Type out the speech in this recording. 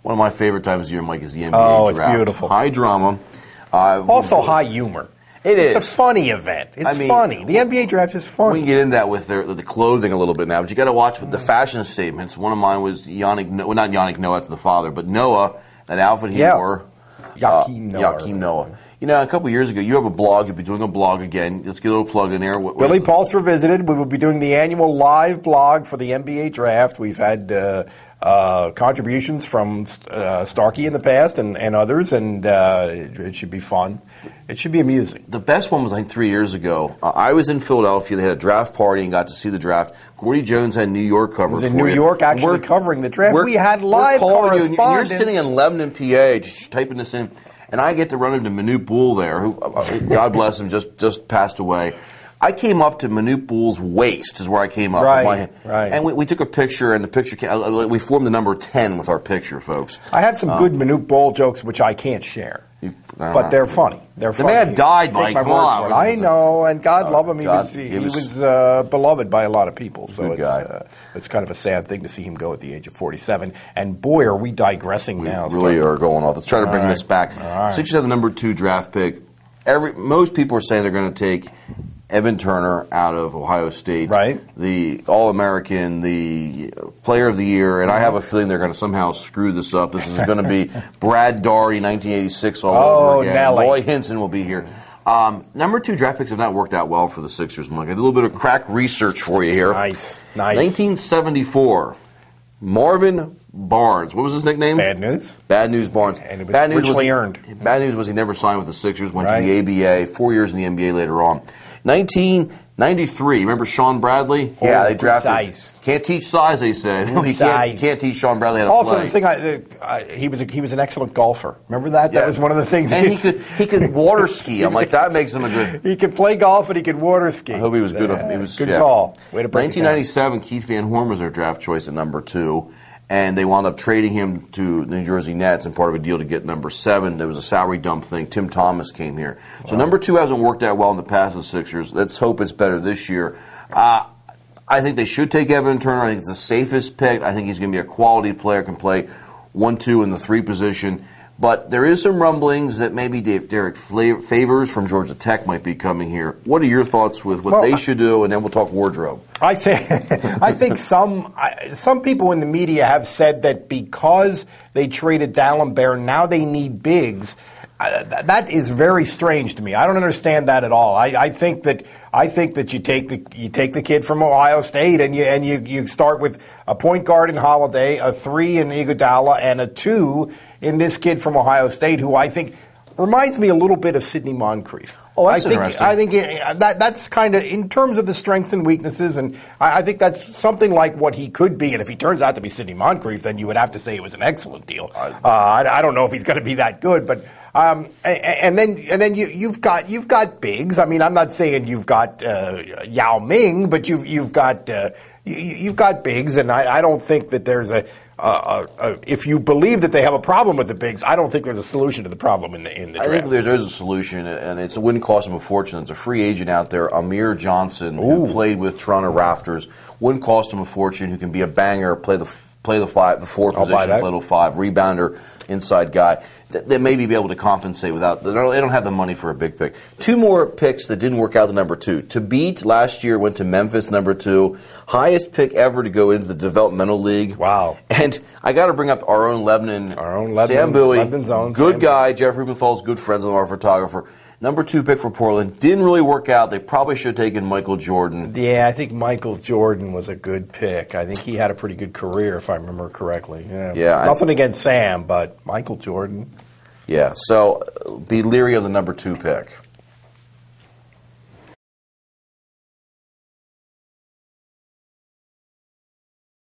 One of my favorite times of year, Mike, is the NBA draft. It's beautiful. High drama. Also high humor. It is. It's a funny event. It's funny. The NBA draft is funny. We can get into that with the clothing a little bit now, but you got to watch the fashion statements. One of mine was not Yannick Noah, that's the father, but Noah, that outfit he wore. Yakeem Noah. You know, a couple years ago, you have a blog. You'll be doing a blog again. Let's get a little plug in there. Billy Pulse Revisited. We will be doing the annual live blog for the NBA draft. We've had contributions from Starkey in the past and others, and it should be fun. It should be amusing. The best one was, I think, 3 years ago. I was in Philadelphia. They had a draft party and got to see the draft. Gordy Jones had New York covered. Was in New York actually covering the draft. We had live correspondence. You're sitting in Lebanon, PA, just typing this in, and I get to run into Manute Bol there, who, God bless him, just passed away. I came up to Manute Bol's waist is where I came up. Right. And we took a picture, and the picture we formed the number 10 with our picture, folks. I had some good Manute Bol jokes, which I can't share. But they're funny. The man died, Mike. I know, and God love him. He was beloved by a lot of people. So it's kind of a sad thing to see him go at the age of 47. And boy, are we digressing now. We really are going off. Let's try to bring this back. Sixers have the number 2 draft pick. Most people are saying they're going to take Evan Turner out of Ohio State, the All-American, the Player of the Year, and I have a feeling they're going to somehow screw this up. This is going to be Brad Daugherty, 1986, all over again. Nelly. Roy Hinson will be here. Number 2 draft picks have not worked out well for the Sixers, Mike. I did a little bit of crack research for you here. Nice. 1974, Marvin Barnes. What was his nickname? Bad News. Bad News Barnes. And it was richly earned. Bad news was he never signed with the Sixers, went to the ABA, 4 years in the NBA later on. 1993, remember Sean Bradley? Yeah, they drafted. Size. Can't teach size, they said. You can't teach Sean Bradley how to play. Also, the thing he was an excellent golfer. Remember that? Yeah. That was one of the things. And he could water ski. I'm like, that makes him a good. He could play golf and he could water ski. I hope he was good. He was good call. Way to break 1997, Keith Van Horn was their draft choice at number 2. And they wound up trading him to the New Jersey Nets and part of a deal to get number 7. There was a salary dump thing. Tim Thomas came here. So number 2 hasn't worked out well in the past with the Sixers. Let's hope it's better this year. I think they should take Evan Turner. I think it's the safest pick. I think he's going to be a quality player, can play 1, 2 in the 3 position. But there is some rumblings that maybe Derek Favors from Georgia Tech might be coming here. What are your thoughts with what they should do? And then we'll talk wardrobe. I think some people in the media have said that because they traded Dalembert, now they need bigs. That is very strange to me. I don't understand that at all. I think that you take the kid from Ohio State and you start with a point guard in Holiday, a 3 in Iguodala, and a 2 in this kid from Ohio State, who I think reminds me a little bit of Sidney Moncrief. Oh, that's interesting. I think that's kind of in terms of the strengths and weaknesses, and I think that's something like what he could be. And if he turns out to be Sidney Moncrief, then you would have to say it was an excellent deal. I don't know if he's going to be that good, but. And then you've got bigs. I mean, I'm not saying you've got Yao Ming, but you've got bigs, and I don't think that there's if you believe that they have a problem with the bigs, I don't think there's a solution to the problem in the draft. I think there is a solution, and it wouldn't cost them a fortune. There's a free agent out there, Amir Johnson, who played with Toronto Raptors. Wouldn't cost him a fortune. Who can be a banger, play the 4 position, play the 5, rebounder, inside guy. They maybe be able to compensate without. They don't have the money for a big pick. 2 more picks that didn't work out. The number 2. Thabit last year went to Memphis, number 2, highest pick ever to go into the developmental league. Wow! And I got to bring up our own Lebanon, Sam Bowie, good guy. Jeff Rubenthal's good friends of our photographer. Number 2 pick for Portland. Didn't really work out. They probably should have taken Michael Jordan. Yeah, I think Michael Jordan was a good pick. I think he had a pretty good career, if I remember correctly. Yeah. Nothing against Sam, but Michael Jordan. Yeah, so be leery of the number 2 pick.